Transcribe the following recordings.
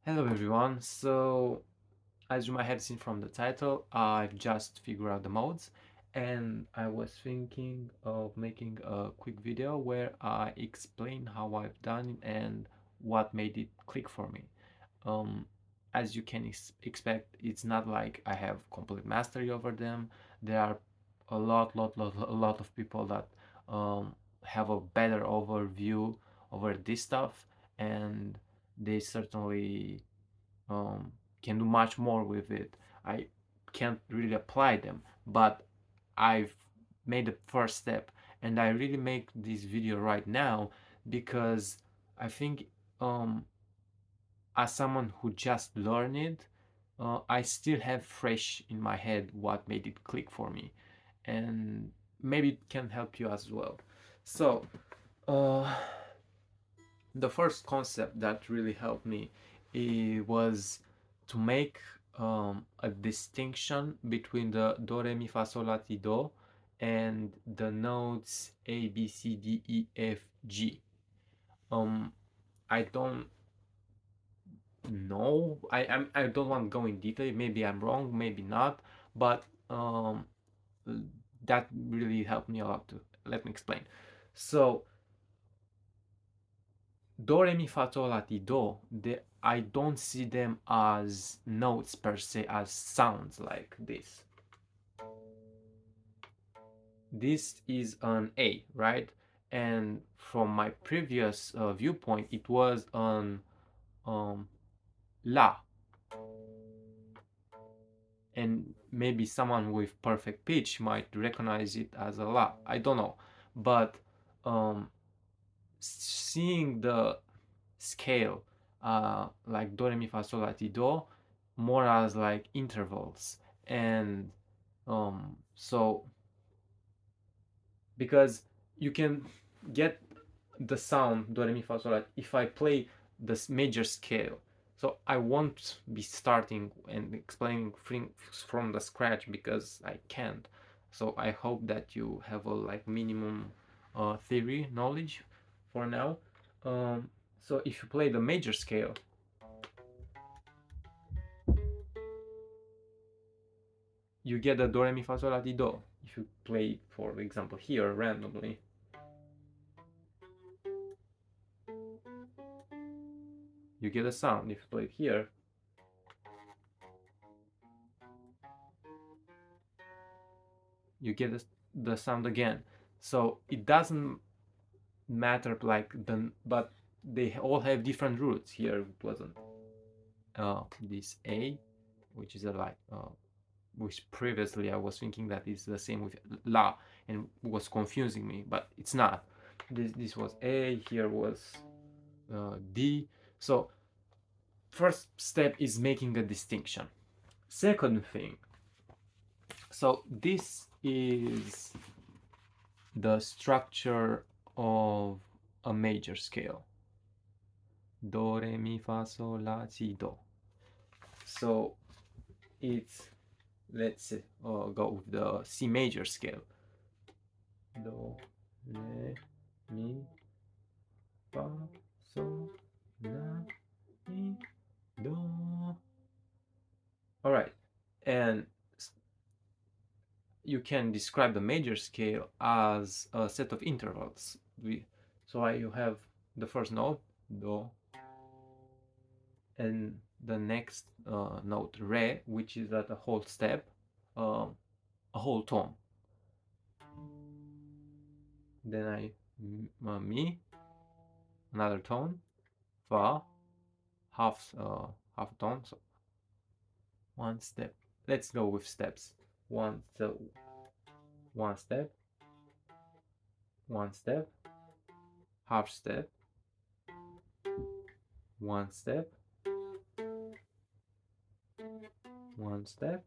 Hello everyone, so as you might have seen from the title, I've just figured out the modes and I was thinking of making a quick video where I explain how I've done it and what made it click for me. Um, as you can expect, it's not like I have complete mastery over them. There are a lot of people that have a better overview over this stuff, and they certainly um, can do much more with it. I can't really apply them, but I've made the first step, and I really make this video right now because I think as someone who just learned it, I still have fresh in my head what made it click for me, and maybe it can help you as well. So, uh, the first concept that really helped me was to make a distinction between the do re mi fa sol la ti do and the notes A B C D E F G. Um, I don't know. I don't want to go in detail. Maybe I'm wrong. Maybe not. But that really helped me a lot too. Let me explain. So do re mi fa sol la ti do, I don't see them as notes per se, as sounds like this. This is an A, right? And from my previous viewpoint, it was an la. And maybe someone with perfect pitch might recognize it as a la. I don't know. But um, seeing the scale like do re mi fa sol la ti do more as like intervals, and so because you can get the sound do re mi fa sol la if I play this major scale, so I won't be starting and explaining from the scratch because I can't. So I hope that you have a like minimum theory knowledge for now. So if you play the major scale, you get the do re mi fa sol la ti do. If you play, for example, here randomly, you get a sound. If you play it here, you get the sound again. So it doesn't matter like but they all have different roots. Here it wasn't this A, which is a like which previously I was thinking that is the same with la and was confusing me, but it's not. This was A, here was D. So first step is making a distinction. Second thing, so this is the structure of a major scale. Do, re, mi, fa, sol, la, si, do. So it's, let's go with the C major scale. Do, re, mi, fa, sol, la, mi, do. All right, and you can describe the major scale as a set of intervals. You have the first note do, and the next note re, which is at a whole step, a whole tone. Then mi, another tone, fa, half tone. So one step. Let's go with steps. One so one step, one step, half step, one step, one step,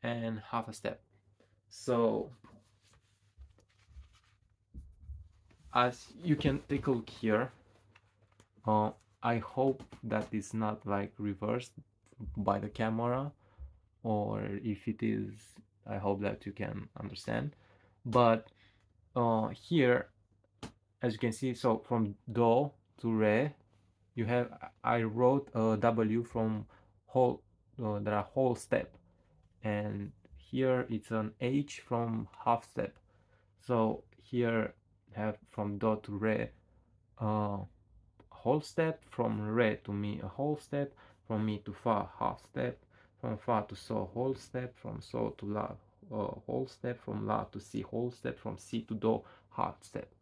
and half a step. So as you can take a look here, I hope that it's not like reversed by the camera, or if it is, I hope that you can understand. But here, as you can see, so from do to re, you have, I wrote a W from whole, there are whole step, and here it's an H from half step. So here have from do to re, uh, whole step, from re to mi a whole step, from mi to fa half step, from fa to so whole step, from so to la whole step, from la to si whole step, from si to do half step.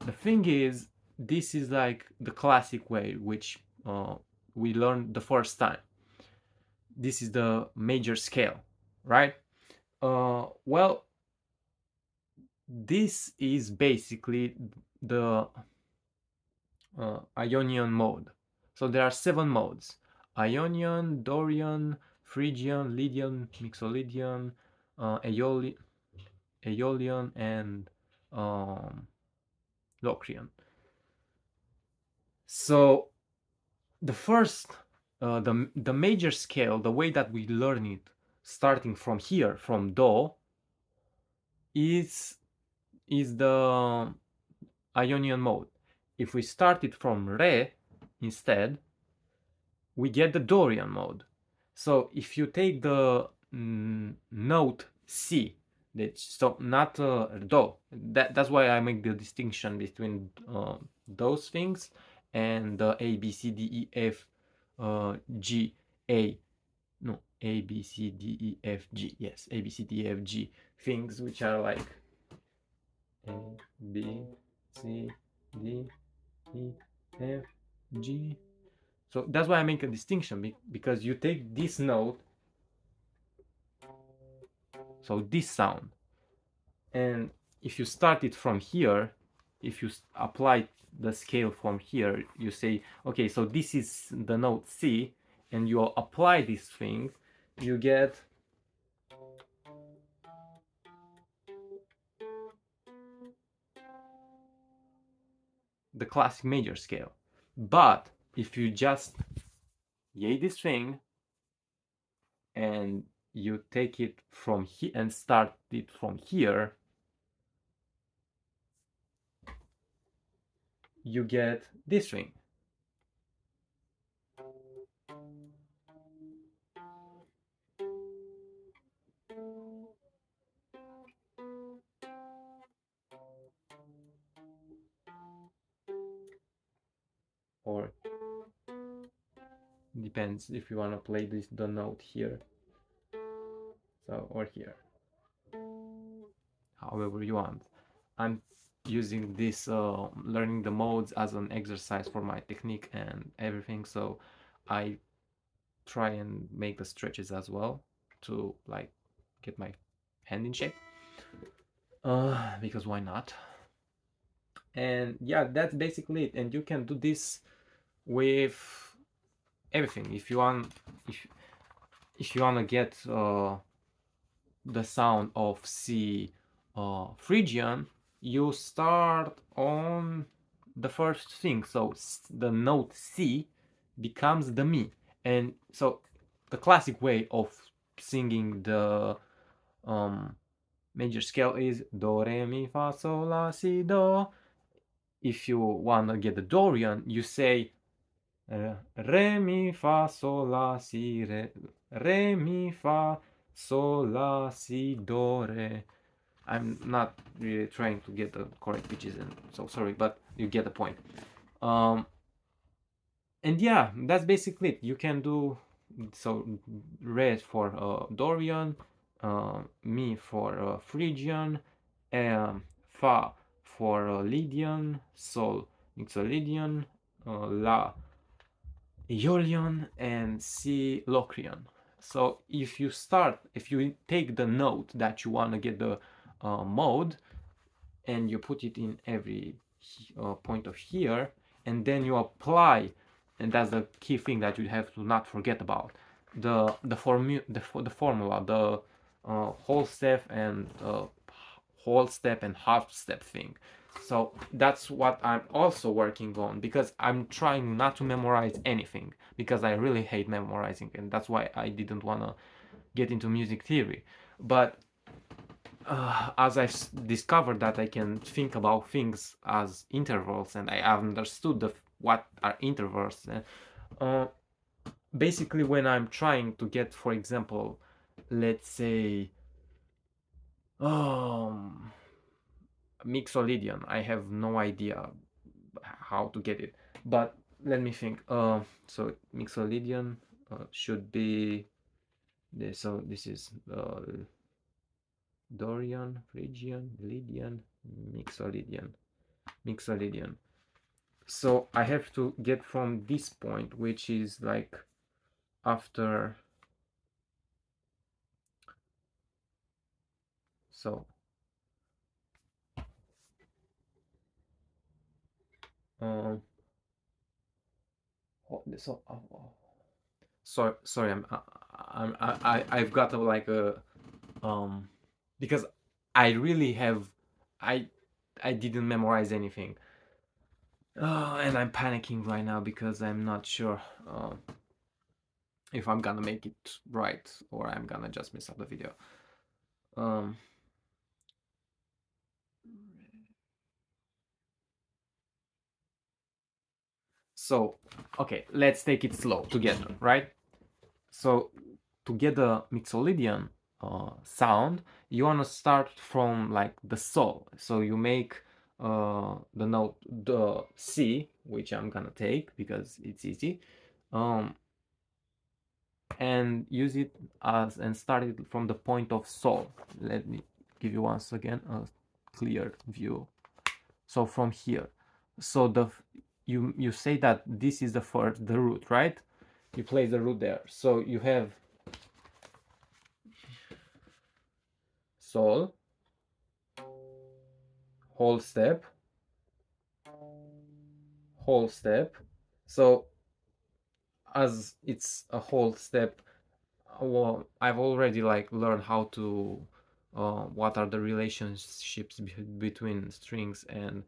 The thing is, this is like the classic way which we learned the first time. This is the major scale, right? Well, this is basically the Ionian mode. So there are 7 modes: Ionian, Dorian, Phrygian, Lydian, Mixolydian, Aeolian, and um, Locrian. So the first, the major scale, the way that we learn it, starting from here, from Do, is the Ionian mode. If we start it from Re instead, we get the Dorian mode. So if you take the note C, so not Do, that's why I make the distinction between those things and the A, B, C, D, E, F, G, A, no, A, B, C, D, E, F, G, yes, A, B, C, D, E, F, G things, which are like A, B, C, D, E, F, G. So that's why I make a distinction, because you take this note, so this sound, and if you start it from here, if you apply the scale from here, you say, okay, so this is the note C, and you apply this thing, you get the classic major scale. But if you just yay this thing and you take it from here and start it from here, you get this thing. Or depends if you want to play the note here, so, or here, however you want. I'm using this learning the modes as an exercise for my technique and everything, so I try and make the stretches as well to like get my hand in shape, because why not. And yeah, that's basically it, and you can do this with everything. If you want to get the sound of C Phrygian, you start on the first thing, so the note C becomes the Mi, and so the classic way of singing the major scale is Do, Re, Mi, Fa, Sol, La, Si, Do. If you want to get the Dorian, you say Re, Mi, Fa, Sol, La, Si, Re, Mi, Fa, Sol, La, Si, Do, Re. I'm not really trying to get the correct pitches, and so sorry, but you get the point. And yeah, that's basically it. You can do so Re for Dorian, Mi for Phrygian, Fa for Lydian, Sol Mixolydian, La Aeolian, and Si Locrian. So if you take the note that you want to get the mode, and you put it in every point of here, and then you apply, and that's the key thing that you have to not forget about, the formula, the whole step and whole step and half step thing. So that's what I'm also working on, because I'm trying not to memorize anything, because I really hate memorizing, and that's why I didn't want to get into music theory. But as I've discovered that I can think about things as intervals, and I understood what are intervals. Uh, Basically, when I'm trying to get, for example, let's say, um, Mixolydian, I have no idea how to get it, but let me think. So Mixolydian should be this. So this is Dorian, Phrygian, Lydian, Mixolydian, Mixolydian. So I have to get from this point, which is like after. So um so sorry, I've got like a um because I really have I I didn't memorize anything. And I'm panicking right now because I'm not sure if I'm gonna make it right or I'm gonna just mess up the video. Um, so, okay, let's take it slow together, right? So, to get the Mixolydian sound, you wanna start from like the sol. So you make the note the C, which I'm gonna take because it's easy. Um, and use it as and start it from the point of sol. Let me give you once again a clear view. So from here, so you say that this is the root, right? You place the root there. So you have sol, whole step, whole step. So as it's a whole step, well, I've already like learned how to what are the relationships between strings and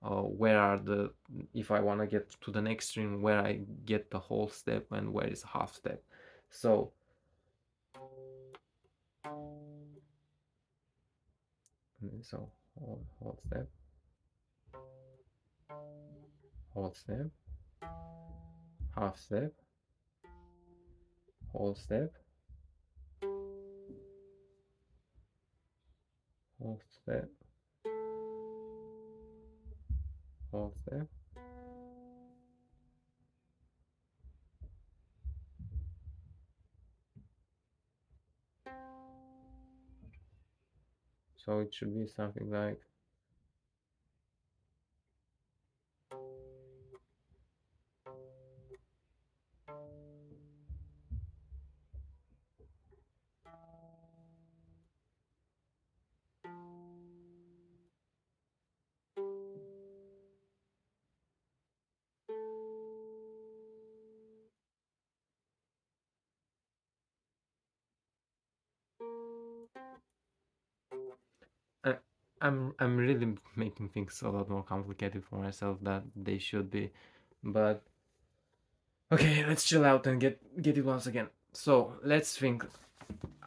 where are the if I want to get to the next string where I get the whole step and where is half step. So so whole step, whole step, half step, whole step, whole step, whole step. So it should be something like uh, I'm really making things a lot more complicated for myself that they should be, but okay, let's chill out and get it once again. So let's think.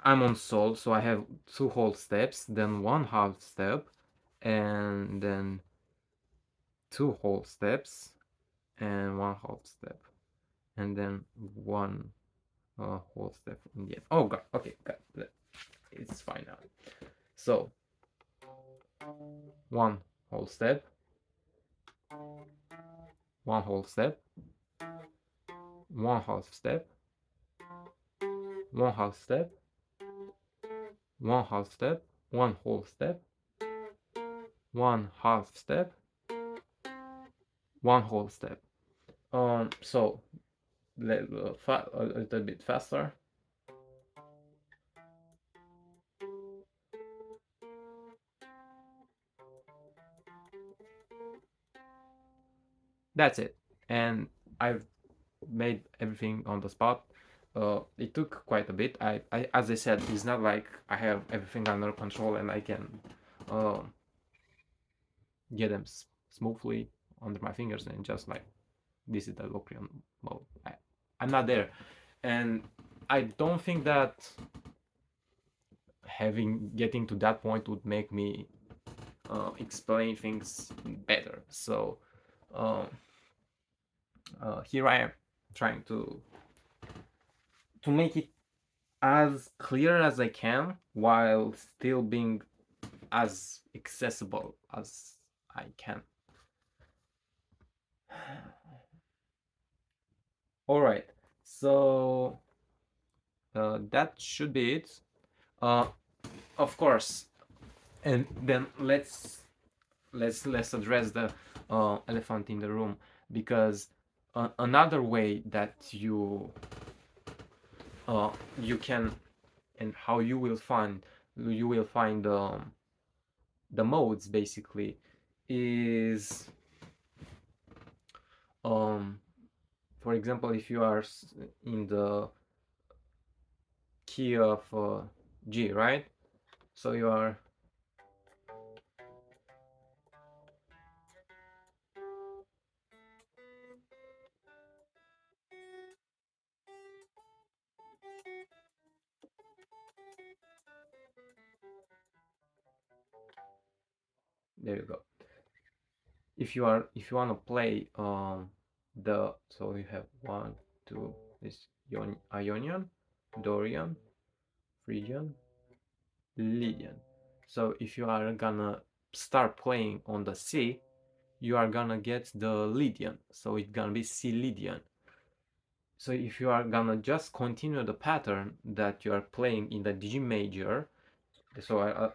I'm on sol, so I have two whole steps, then one half step, and then two whole steps, and one half step, and then one whole step in the end. Oh god, okay, god, it's fine now. So one whole step, one whole step, one half step, one half step, one half step, one whole step, one half step, one whole step. So a little bit faster. That's it. And I've made everything on the spot. It took quite a bit. As I said, it's not like I have everything under control and I can uh, get them smoothly under my fingers and just like this is the locrian mode. I'm not there, and I don't think that having getting to that point would make me explain things better. So. Um, Here I am trying to make it as clear as I can while still being as accessible as I can. All right, so that should be it. Uh, of course, and then let's address the elephant in the room, because another way that you can, and how you will find the modes basically, is um for example, if you are in the key of G, right? So you are, there you go. If you want to play the, so you have one, two, this Ionian, Dorian, Phrygian, Lydian. So if you are gonna start playing on the C, you are gonna get the Lydian, so it's gonna be C Lydian. So if you are gonna just continue the pattern that you are playing in the G major, so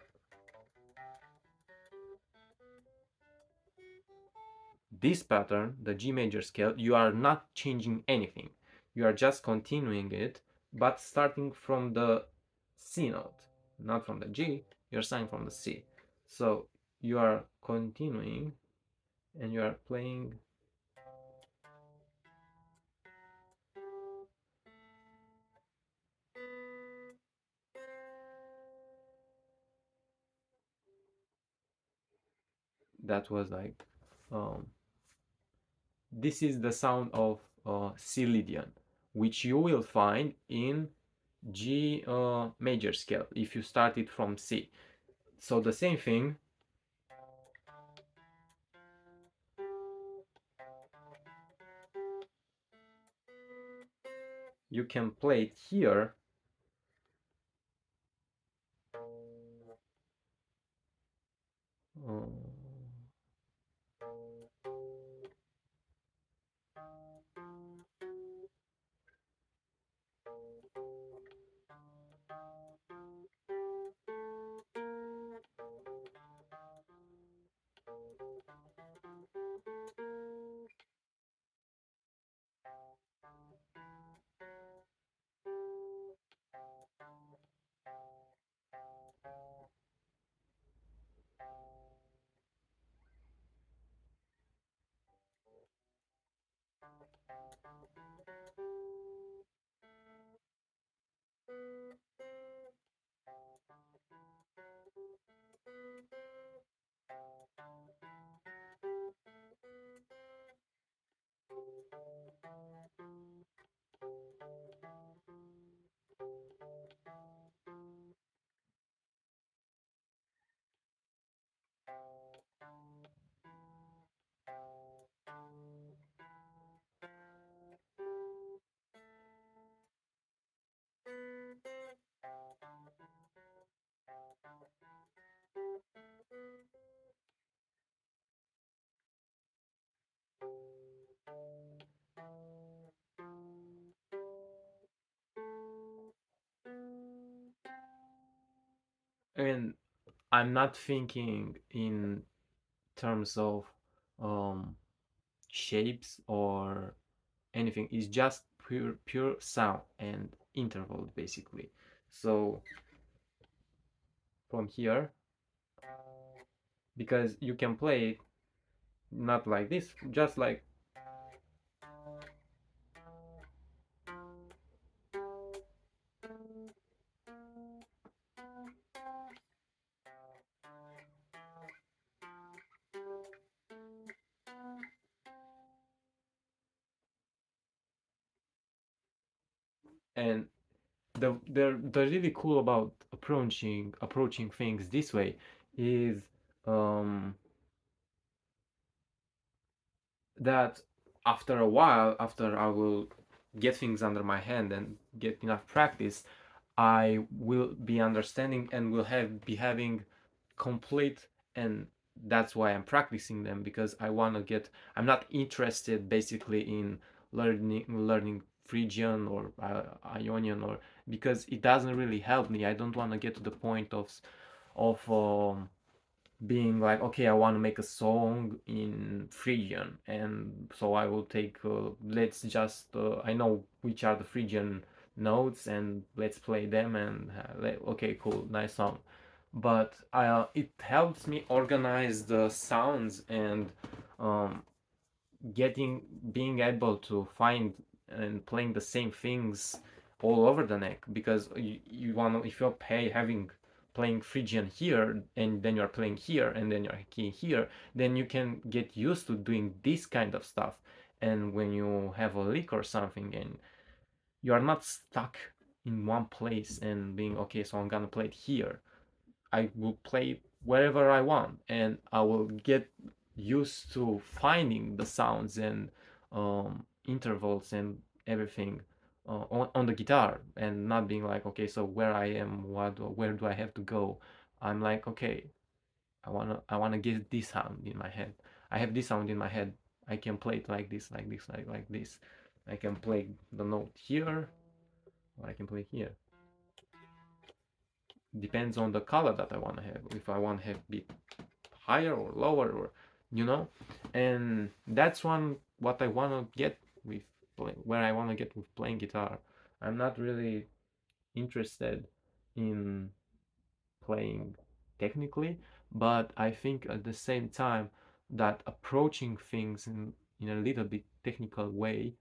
this pattern, the G major scale, you are not changing anything. You are just continuing it, but starting from the C note, not from the G, you're starting from the C. So you are continuing and you are playing. That was like, um, this is the sound of C Lydian, which you will find in G major scale if you start it from C. So the same thing, you can play it here. Uh, and I'm not thinking in terms of um, shapes or anything. It's just pure sound and interval basically. So from here, because you can play it not like this, just like, and the really cool about approaching things this way is um, that after a while, after I will get things under my hand and get enough practice, I will be understanding and will have be having complete, and that's why I'm practicing them, because I want to get, I'm not interested basically in learning Phrygian or Ionian, or because it doesn't really help me. I don't want to get to the point of being like, okay, I want to make a song in Phrygian, and so I will take, let's just, I know which are the Phrygian notes, and let's play them, and okay, cool, nice song. But it helps me organize the sounds, and um, getting being able to find and playing the same things all over the neck, because you want to, if you're having playing Phrygian here, and then you're playing here, and then you're keying here, then you can get used to doing this kind of stuff. And when you have a lick or something, and you are not stuck in one place and being, okay, so I'm gonna play it here, I will play wherever I want, and I will get used to finding the sounds and intervals and everything on the guitar, and not being like, okay, so where I am, where do I have to go? I'm like, okay, I wanna get this sound in my head. I have this sound in my head. I can play it like this, like this, like this. I can play the note here, or I can play here. Depends on the color that I want to have. If I want to have bit higher or lower, or you know, and that's one what I want to get with where I want to get with playing guitar. I'm not really interested in playing technically, but I think at the same time that approaching things in a little bit technical way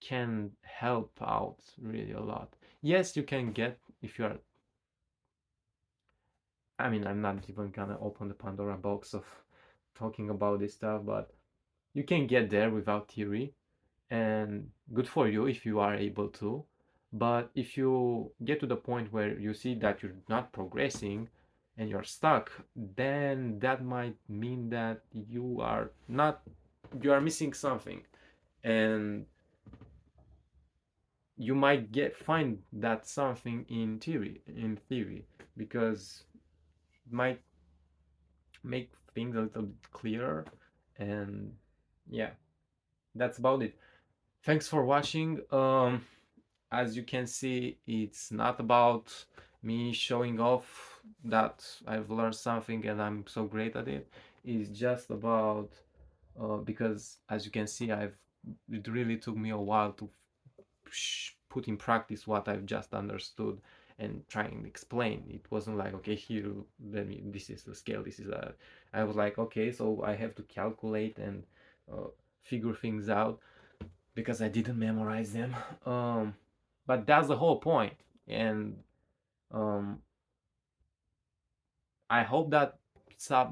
can help out really a lot. Yes, you can get, if you are, I mean, I'm not even gonna open the Pandora box of talking about this stuff, but you can get there without theory, and good for you if you are able to. But if you get to the point where you see that you're not progressing and you're stuck, then that might mean that you are not, you are missing something, and you might get find that something in theory, because it might make things a little bit clearer. And yeah, that's about it. Thanks for watching. As you can see, it's not about me showing off that I've learned something and I'm so great at it. It's just about because as you can see, it really took me a while to put in practice what I've just understood and try and explain. It wasn't like, okay, here, let me, this is the scale, this is a, I was like, okay, so I have to calculate and figure things out, because I didn't memorize them. But that's the whole point. And um, I hope that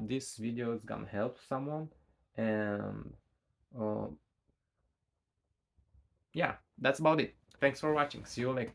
this video is gonna help someone. And uh, yeah, that's about it. Thanks for watching. See you later.